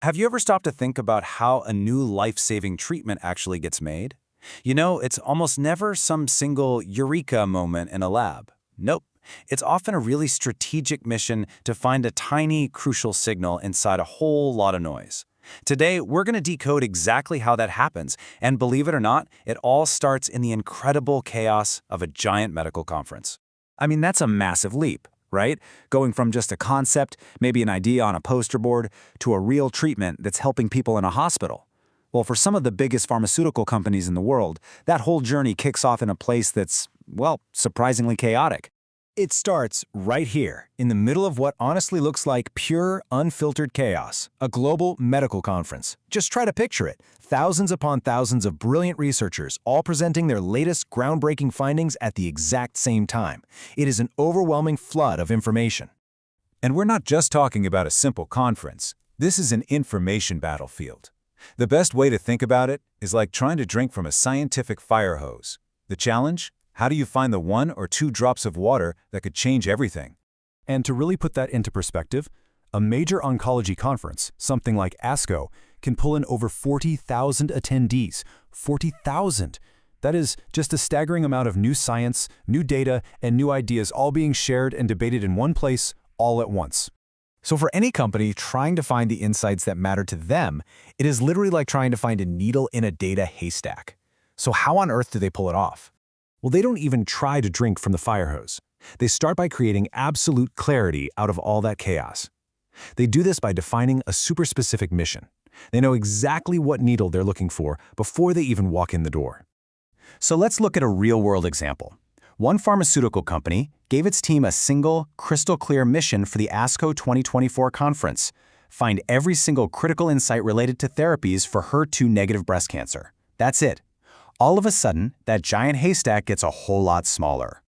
Have you ever stopped to think about how a new life-saving treatment actually gets made? It's almost never some single eureka moment in a lab. Nope. It's often a really strategic mission to find a tiny, crucial signal inside a whole lot of noise. Today, we're going to decode exactly how that happens, and believe it or not, it all starts in the incredible chaos of a giant medical conference. I mean, that's a massive leap, right? Going from just a concept, maybe an idea on a poster board, to a real treatment that's helping people in a hospital. Well, for some of the biggest pharmaceutical companies in the world, that whole journey kicks off in a place that's, well, surprisingly chaotic. It starts right here, in the middle of what honestly looks like pure, unfiltered chaos, a global medical conference. Just try to picture it. Thousands upon thousands of brilliant researchers, all presenting their latest groundbreaking findings at the exact same time. It is an overwhelming flood of information. And we're not just talking about a simple conference. This is an information battlefield. The best way to think about it is like trying to drink from a scientific fire hose. The challenge? How do you find the 1 or 2 drops of water that could change everything? And to really put that into perspective, a major oncology conference, something like ASCO, can pull in over 40,000 attendees. 40,000! That is just a staggering amount of new science, new data, and new ideas all being shared and debated in one place, all at once. So for any company trying to find the insights that matter to them, it is literally like trying to find a needle in a data haystack. So how on earth do they pull it off? Well, they don't even try to drink from the fire hose. They start by creating absolute clarity out of all that chaos. They do this by defining a super specific mission. They know exactly what needle they're looking for before they even walk in the door. So let's look at a real-world example. One pharmaceutical company gave its team a single, crystal-clear mission for the ASCO 2024 conference: find every single critical insight related to therapies for HER2-negative breast cancer. That's it. All of a sudden, that giant haystack gets a whole lot smaller.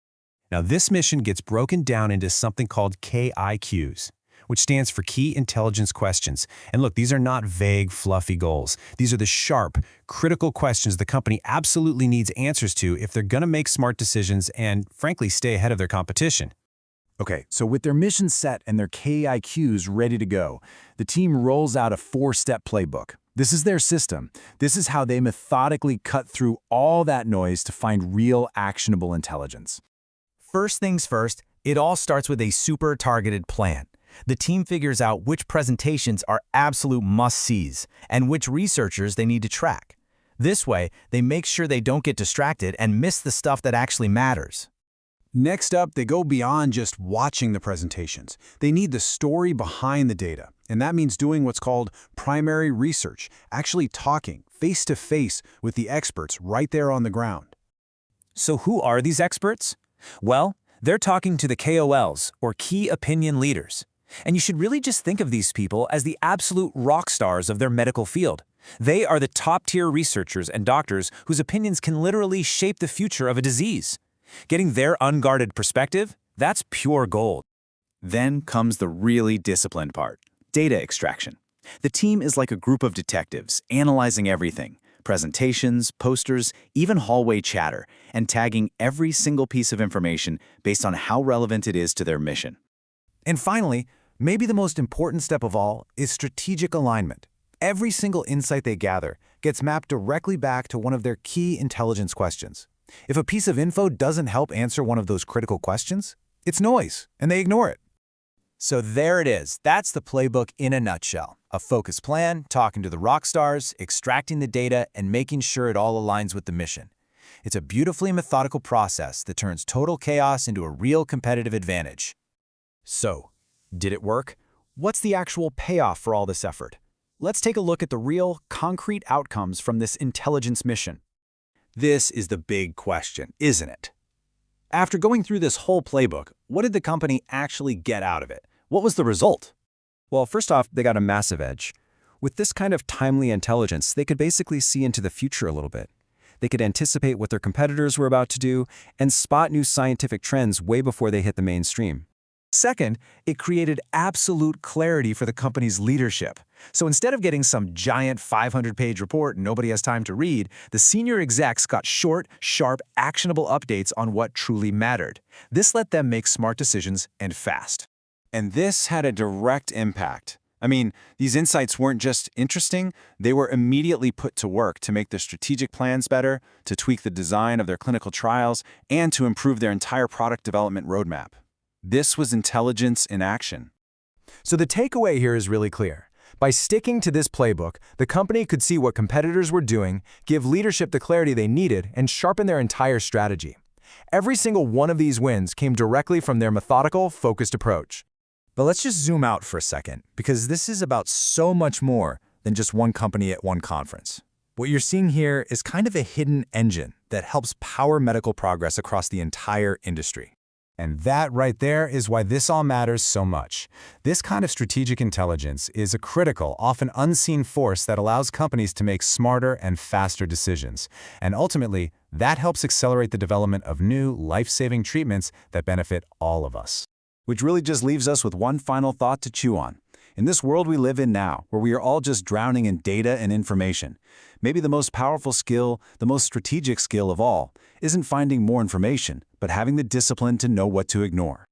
Now, this mission gets broken down into something called KIQs, which stands for Key Intelligence Questions. And look, these are not vague, fluffy goals. These are the sharp, critical questions the company absolutely needs answers to if they're going to make smart decisions and, frankly, stay ahead of their competition. Okay, so with their mission set and their KIQs ready to go, the team rolls out a 4-step playbook. This is their system. This is how they methodically cut through all that noise to find real, actionable intelligence. First things first, it all starts with a super targeted plan. The team figures out which presentations are absolute must-sees and which researchers they need to track. This way, they make sure they don't get distracted and miss the stuff that actually matters. Next up, they go beyond just watching the presentations. They need the story behind the data, and that means doing what's called primary research, actually talking face-to-face with the experts right there on the ground. So who are these experts? Well, they're talking to the KOLs, or key opinion leaders. And you should really just think of these people as the absolute rock stars of their medical field. They are the top-tier researchers and doctors whose opinions can literally shape the future of a disease. Getting their unguarded perspective, that's pure gold. Then comes the really disciplined part: data extraction. The team is like a group of detectives analyzing everything: presentations, posters, even hallway chatter, and tagging every single piece of information based on how relevant it is to their mission. And finally, maybe the most important step of all is strategic alignment. Every single insight they gather gets mapped directly back to one of their key intelligence questions. If a piece of info doesn't help answer one of those critical questions, it's noise, and they ignore it. So there it is. That's the playbook in a nutshell. A focused plan, talking to the rock stars, extracting the data, and making sure it all aligns with the mission. It's a beautifully methodical process that turns total chaos into a real competitive advantage. So, did it work? What's the actual payoff for all this effort? Let's take a look at the real, concrete outcomes from this intelligence mission. This is the big question, isn't it? After going through this whole playbook, what did the company actually get out of it? What was the result? Well, first off, they got a massive edge. With this kind of timely intelligence, they could basically see into the future a little bit. They could anticipate what their competitors were about to do and spot new scientific trends way before they hit the mainstream. Second, it created absolute clarity for the company's leadership. So instead of getting some giant 500-page report nobody has time to read, the senior execs got short, sharp, actionable updates on what truly mattered. This let them make smart decisions and fast. And this had a direct impact. I mean, these insights weren't just interesting, they were immediately put to work to make their strategic plans better, to tweak the design of their clinical trials, and to improve their entire product development roadmap. This was intelligence in action. So the takeaway here is really clear. By sticking to this playbook, the company could see what competitors were doing, give leadership the clarity they needed, and sharpen their entire strategy. Every single one of these wins came directly from their methodical, focused approach. But let's just zoom out for a second, because this is about so much more than just one company at one conference. What you're seeing here is kind of a hidden engine that helps power medical progress across the entire industry. And that right there is why this all matters so much. This kind of strategic intelligence is a critical, often unseen force that allows companies to make smarter and faster decisions. And ultimately, that helps accelerate the development of new, life-saving treatments that benefit all of us. Which really just leaves us with one final thought to chew on. In this world we live in now, where we are all just drowning in data and information, maybe the most powerful skill, the most strategic skill of all, isn't finding more information, but having the discipline to know what to ignore.